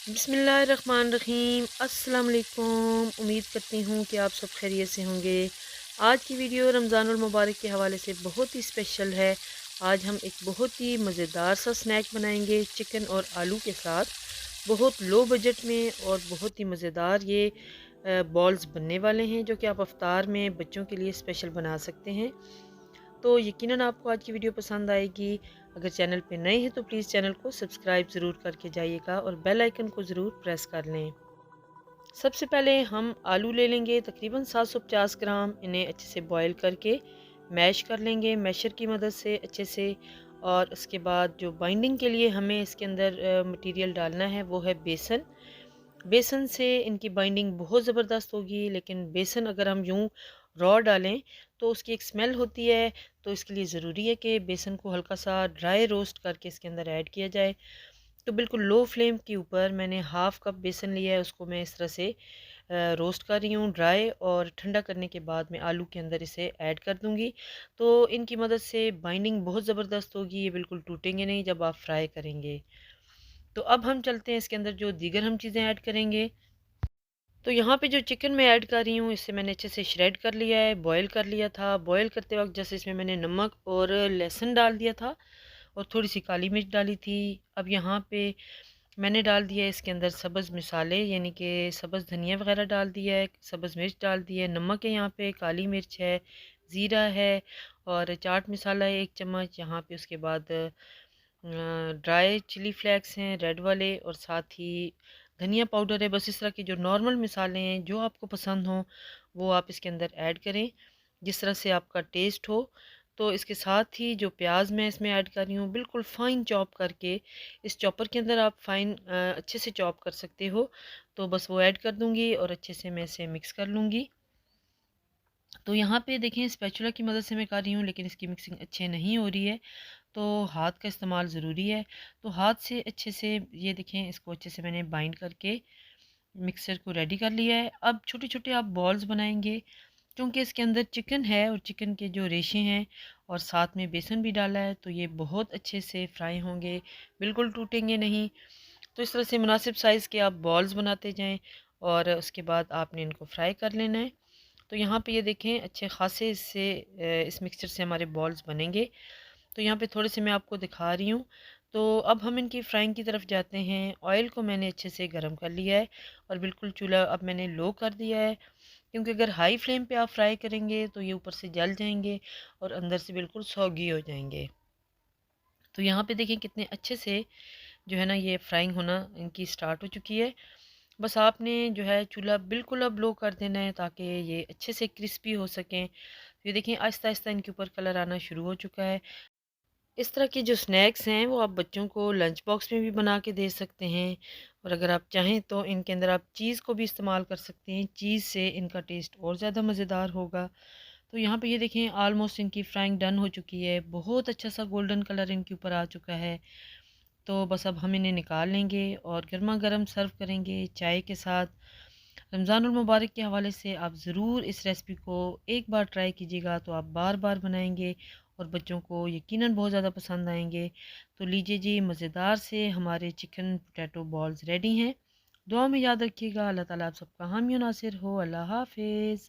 बिस्मिल्लाहिर्रहमानिर्रहीम। अस्सलाम वालेकुम। उम्मीद करती हूँ कि आप सब खैरियत से होंगे। आज की वीडियो रमज़ानुल मुबारक के हवाले से बहुत ही स्पेशल है। आज हम एक बहुत ही मज़ेदार सा स्नैक बनाएंगे चिकन और आलू के साथ। बहुत लो बजट में और बहुत ही मज़ेदार ये बॉल्स बनने वाले हैं जो कि आप अफ्तार में बच्चों के लिए स्पेशल बना सकते हैं। तो यकीनन आपको आज की वीडियो पसंद आएगी। अगर चैनल पे नए हैं तो प्लीज़ चैनल को सब्सक्राइब ज़रूर करके जाइएगा और बेल आइकन को ज़रूर प्रेस कर लें। सबसे पहले हम आलू ले लेंगे तकरीबन 750 ग्राम। इन्हें अच्छे से बॉईल करके मैश कर लेंगे मैशर की मदद से अच्छे से। और उसके बाद जो बाइंडिंग के लिए हमें इसके अंदर मटेरियल डालना है वो है बेसन। बेसन से इनकी बाइंडिंग बहुत ज़बरदस्त होगी, लेकिन बेसन अगर हम यूं रॉ डालें तो उसकी एक स्मेल होती है। तो इसके लिए ज़रूरी है कि बेसन को हल्का सा ड्राई रोस्ट करके इसके अंदर ऐड किया जाए। तो बिल्कुल लो फ्लेम के ऊपर मैंने हाफ़ कप बेसन लिया है, उसको मैं इस तरह से रोस्ट कर रही हूँ ड्राई। और ठंडा करने के बाद मैं आलू के अंदर इसे ऐड कर दूँगी। तो इनकी मदद से बाइंडिंग बहुत ज़बरदस्त होगी, ये बिल्कुल टूटेंगे नहीं जब आप फ्राई करेंगे। तो अब हम चलते हैं इसके अंदर जो दीगर हम चीज़ें ऐड करेंगे। तो यहाँ पे जो चिकन मैं ऐड कर रही हूँ इसे मैंने अच्छे से श्रेड कर लिया है, बॉईल कर लिया था। बॉईल करते वक्त जैसे इसमें मैंने नमक और लहसुन डाल दिया था और थोड़ी सी काली मिर्च डाली थी। अब यहाँ पे मैंने डाल दिया है इसके अंदर सब्ज़ मसाले, यानी कि सब्ज़ धनिया वगैरह डाल दिया है, सब्ज़ मिर्च डाल दी है, नमक है यहाँ पे, काली मिर्च है, ज़ीरा है और चाट मसाला है 1 चम्मच। यहाँ पे उसके बाद ड्राई चिली फ्लेक्स हैं रेड वाले और साथ ही धनिया पाउडर है। बस इस तरह के जो नॉर्मल मसाले हैं जो आपको पसंद हों वो आप इसके अंदर ऐड करें जिस तरह से आपका टेस्ट हो। तो इसके साथ ही जो प्याज मैं इसमें ऐड कर रही हूँ बिल्कुल फ़ाइन चॉप करके, इस चॉपर के अंदर आप फ़ाइन अच्छे से चॉप कर सकते हो। तो बस वो ऐड कर दूँगी और अच्छे से मैं इसे मिक्स कर लूँगी। तो यहाँ पे देखें स्पैचुला की मदद से मैं कर रही हूँ, लेकिन इसकी मिक्सिंग अच्छे नहीं हो रही है, तो हाथ का इस्तेमाल ज़रूरी है। तो हाथ से अच्छे से ये देखें इसको अच्छे से मैंने बाइंड करके मिक्सर को रेडी कर लिया है। अब छोटे छोटे आप बॉल्स बनाएंगे, क्योंकि इसके अंदर चिकन है और चिकन के जो रेशे हैं और साथ में बेसन भी डाला है, तो ये बहुत अच्छे से फ्राई होंगे, बिल्कुल टूटेंगे नहीं। तो इस तरह से मुनासिब साइज़ के आप बॉल्स बनाते जाएं और उसके बाद आपने इनको फ्राई कर लेना है। तो यहाँ पे ये देखें अच्छे खासे इससे इस मिक्सचर से हमारे बॉल्स बनेंगे। तो यहाँ पे थोड़े से मैं आपको दिखा रही हूँ। तो अब हम इनकी फ्राइंग की तरफ जाते हैं। ऑयल को मैंने अच्छे से गर्म कर लिया है और बिल्कुल चूल्हा अब मैंने लो कर दिया है, क्योंकि अगर हाई फ्लेम पे आप फ्राई करेंगे तो ये ऊपर से जल जाएंगे और अंदर से बिल्कुल सौगी हो जाएंगे। तो यहाँ पे देखें कितने अच्छे से जो है ना ये फ्राइंग होना इनकी स्टार्ट हो चुकी है। बस आपने जो है चूल्हा बिल्कुल अब लो कर देना है ताकि ये अच्छे से क्रिस्पी हो सकें। ये देखें आहिस्ता आहिस्ता इनके ऊपर कलर आना शुरू हो चुका है। इस तरह के जो स्नैक्स हैं वो आप बच्चों को लंच बॉक्स में भी बना के दे सकते हैं। और अगर आप चाहें तो इनके अंदर आप चीज़ को भी इस्तेमाल कर सकते हैं, चीज़ से इनका टेस्ट और ज़्यादा मज़ेदार होगा। तो यहाँ पे ये देखें ऑलमोस्ट इनकी फ्राइंग डन हो चुकी है, बहुत अच्छा सा गोल्डन कलर इनके ऊपर आ चुका है। तो बस अब हम इन्हें निकाल लेंगे और गर्मा गर्म सर्व करेंगे चाय के साथ। रमज़ानुल मुबारक के हवाले से आप ज़रूर इस रेसिपी को एक बार ट्राई कीजिएगा, तो आप बार बार बनाएंगे और बच्चों को यकीनन बहुत ज़्यादा पसंद आएंगे। तो लीजिए जी, मज़ेदार से हमारे चिकन पोटैटो बॉल्स रेडी हैं। दुआ में याद रखिएगा। अल्लाह ताला आप सबका हामी नासिर हो। अल्लाह हाफिज़।